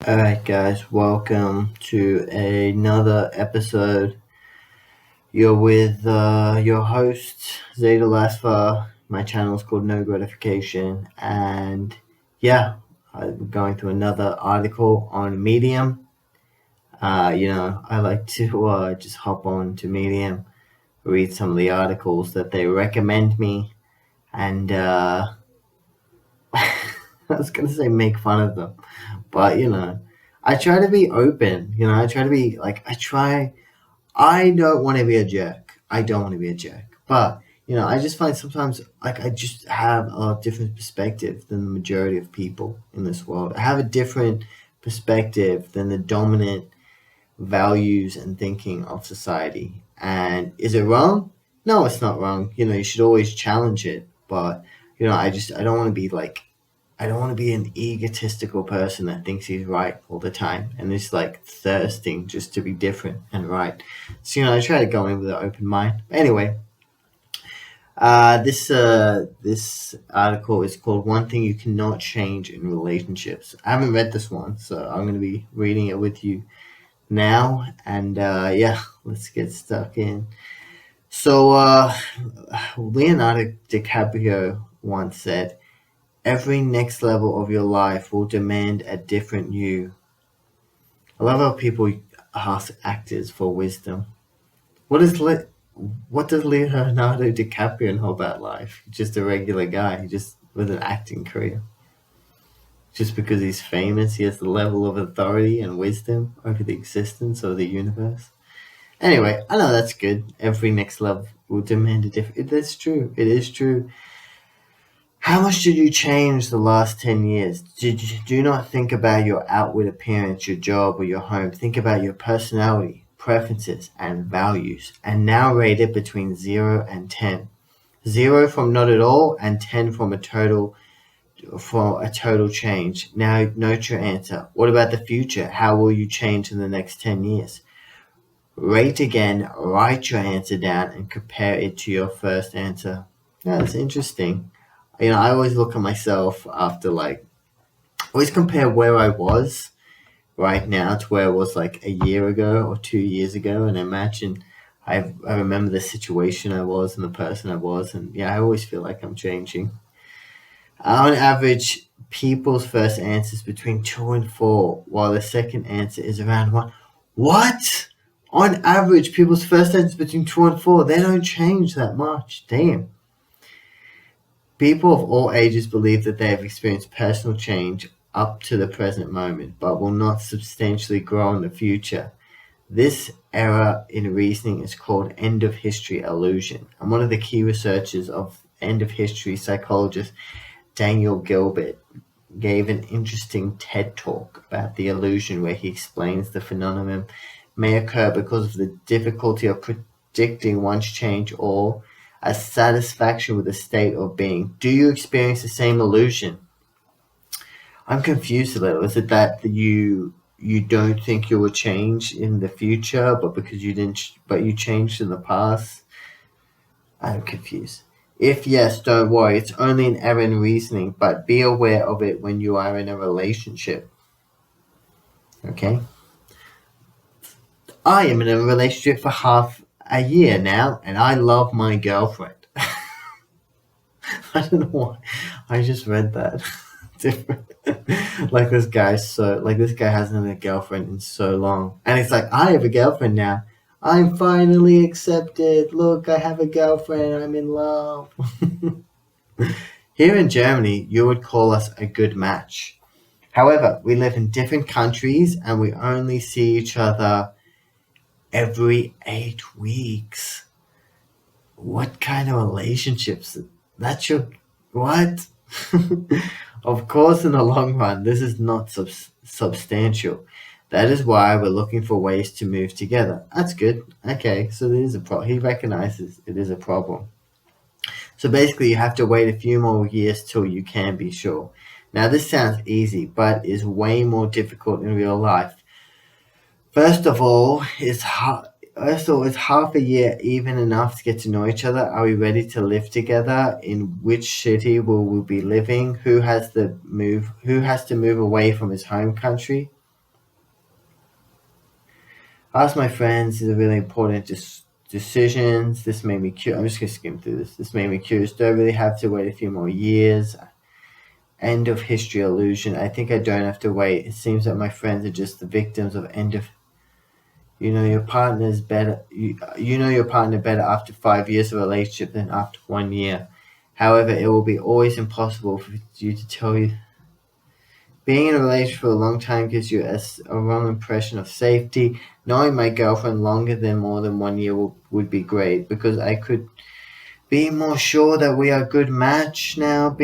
Alright, guys, welcome to another episode. You're with your host, Zeta Lasfa. My channel is called No Gratification, and yeah, I'm going through another article on Medium. I like to just hop on to Medium, read some of the articles that they recommend me, and I was gonna say make fun of them, but I try to be open. I try to be like I don't want to be a jerk. I don't want to be a jerk, but I just find sometimes like I just have a different perspective than the majority of people in this world. I have a different perspective than the dominant values and thinking of society. And is it wrong? No, it's not wrong. You should always challenge it, but I don't want to be like I don't want to be an egotistical person that thinks he's right all the time and is like thirsting just to be different and right. So I try to go in with an open mind. But anyway, this article is called "One Thing You Cannot Change in Relationships." I haven't read this one, so I'm going to be reading it with you now. And yeah, let's get stuck in. So Leonardo DiCaprio once said, "Every next level of your life will demand a different you." I love how people ask actors for wisdom. What is what does Leonardo DiCaprio know about life? Just a regular guy, just with an acting career. Just because he's famous, he has the level of authority and wisdom over the existence of the universe. Anyway, I know that's good. Every next level will demand a different. That's true. It is true. How much did you change the last 10 years? Do not think about your outward appearance, your job, or your home. Think about your personality, preferences, and values, and now rate it between 0 and 10. 0 from not at all, and 10 from for a total change. Now note your answer. What about the future? How will you change in the next 10 years? Rate again, write your answer down, and compare it to your first answer. Yeah, that's interesting. I always look at myself after always compare where I was right now to where I was like a year ago or 2 years ago, and imagine I remember the situation I was and the person I was, and yeah, I always feel like I'm changing. On average, people's first answer is between 2 and 4, while the second answer is around 1. What? On average, people's first answer is between 2 and 4. They don't change that much. Damn. People of all ages believe that they have experienced personal change up to the present moment, but will not substantially grow in the future. This error in reasoning is called end of history illusion, and one of the key researchers of end of history, psychologist Daniel Gilbert, gave an interesting TED talk about the illusion where he explains the phenomenon may occur because of the difficulty of predicting one's change or a satisfaction with a state of being. Do you experience the same illusion? I'm confused a little. Is it that you don't think you will change in the future, but because you didn't, but you changed in the past? I'm confused. If yes, don't worry. It's only an error in reasoning, but be aware of it when you are in a relationship. Okay. I am in a relationship for half a year now, and I love my girlfriend. I don't know why. I just read that. Different. This guy hasn't had a girlfriend in so long. And it's like, I have a girlfriend now. I'm finally accepted. Look, I have a girlfriend. I'm in love. Here in Germany, you would call us a good match. However, we live in different countries and we only see each other every 8 weeks. What kind of relationships? That's your what? Of course, in the long run, this is not substantial. That is why we're looking for ways to move together. That's good. Okay, so there is a problem. He recognizes it is a problem. So basically, you have to wait a few more years till you can be sure. Now, this sounds easy, but is way more difficult in real life. First of all, is half a year even enough to get to know each other? Are we ready to live together? In which city will we be living? Who has to move away from his home country? Ask my friends. These are really important decisions. This made me curious. I'm just gonna skim through this. This made me curious. Do I really have to wait a few more years? End of history illusion. I think I don't have to wait. It seems that my friends are just the victims of end of. You know your partner's better. You know your partner better after 5 years of a relationship than after 1 year. However, it will be always impossible for you to tell you. Being in a relationship for a long time gives you a wrong impression of safety. Knowing my girlfriend longer than more than 1 year would be great because I could be more sure that we are a good match now.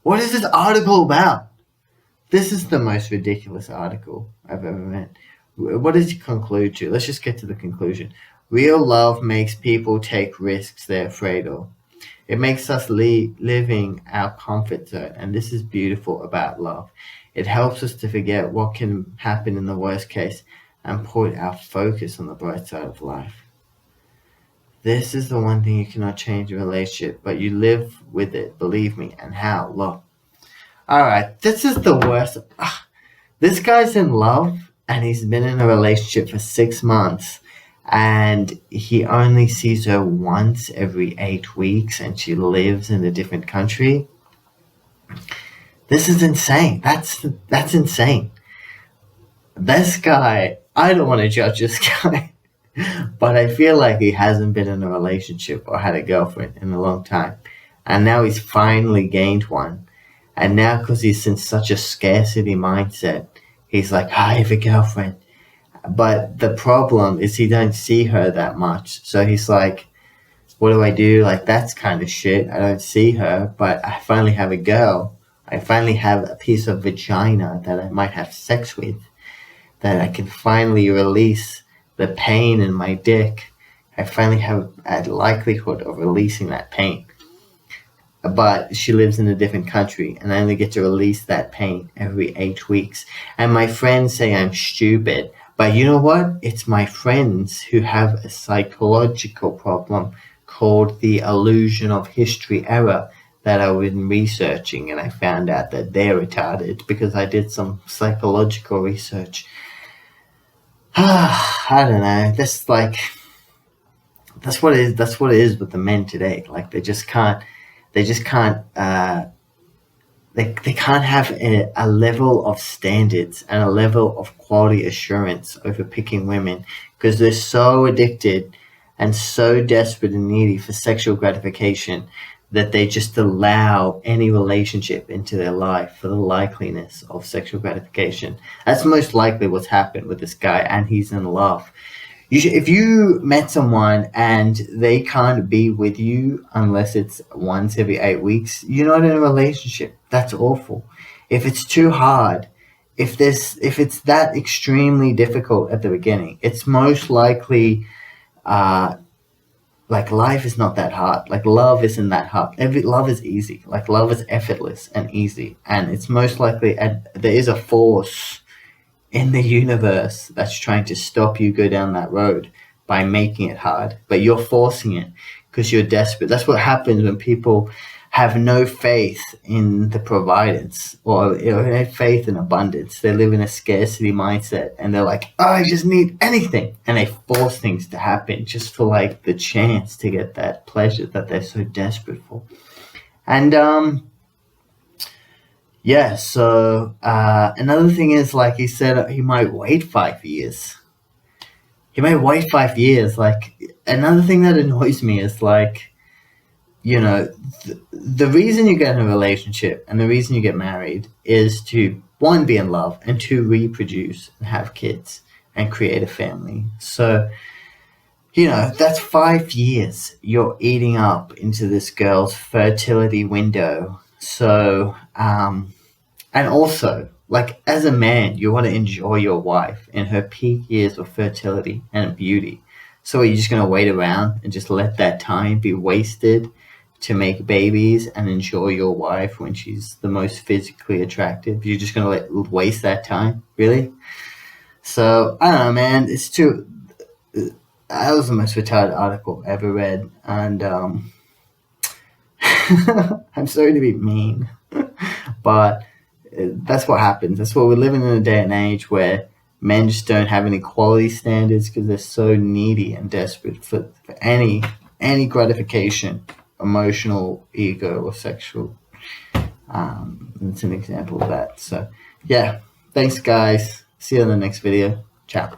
What is this article about? This is the most ridiculous article I've ever read. What does it conclude to? Let's just get to the conclusion. Real love makes people take risks they're afraid of. It makes us living our comfort zone, and this is beautiful about love. It helps us to forget what can happen in the worst case and put our focus on the bright side of life. This is the one thing you cannot change in a relationship, but you live with it, believe me. And how? Love. Alright, this is the worst. This guy's in love, and he's been in a relationship for 6 months, and he only sees her once every 8 weeks, and she lives in a different country. This is insane. That's insane. This guy, I don't want to judge this guy, but I feel like he hasn't been in a relationship or had a girlfriend in a long time, and now he's finally gained one. And now, because he's in such a scarcity mindset, he's like, I have a girlfriend. But the problem is he don't see her that much. So he's like, what do I do? Like, that's kind of shit. I don't see her, but I finally have a girl. I finally have a piece of vagina that I might have sex with, that I can finally release the pain in my dick. I finally have a likelihood of releasing that pain. But she lives in a different country, and I only get to release that pain every 8 weeks. And my friends say I'm stupid. But you know what? It's my friends who have a psychological problem called the illusion of history error that I've been researching, and I found out that they're retarded because I did some psychological research. I don't know. That's what it is. That's what it is with the men today. Like they just can't. They just can't. They can't have a level of standards and a level of quality assurance over picking women because they're so addicted and so desperate and needy for sexual gratification that they just allow any relationship into their life for the likeliness of sexual gratification. That's most likely what's happened with this guy, and he's in love. If you met someone and they can't be with you unless it's once every 8 weeks, you're not in a relationship. That's awful. If it's too hard, if it's that extremely difficult at the beginning, it's most likely uh, like life is not that hard. Like love isn't that hard. Love is easy. Like love is effortless and easy, and it's most likely there is a force in the universe that's trying to stop you go down that road by making it hard, but you're forcing it because you're desperate. That's what happens when people have no faith in the providence or no faith in abundance. They live in a scarcity mindset and they're like, oh, I just need anything. And they force things to happen just for like the chance to get that pleasure that they're so desperate for. And yeah, so another thing is, like he said, he might wait 5 years. He might wait 5 years. Like, another thing that annoys me is, like, the reason you get in a relationship and the reason you get married is to, one, be in love, and two, reproduce and have kids and create a family. So, that's 5 years you're eating up into this girl's fertility window. So, and also, like, as a man, you want to enjoy your wife in her peak years of fertility and beauty. So are you just going to wait around and just let that time be wasted to make babies and enjoy your wife when she's the most physically attractive? You're just going to waste that time? Really? So, I don't know, man. That was the most retarded article I ever read. And, I'm sorry to be mean, but that's what happens. That's what we're living in a day and age where men just don't have any quality standards because they're so needy and desperate for any gratification, emotional, ego, or sexual. It's an example of that. So yeah, thanks guys. See you in the next video. Ciao.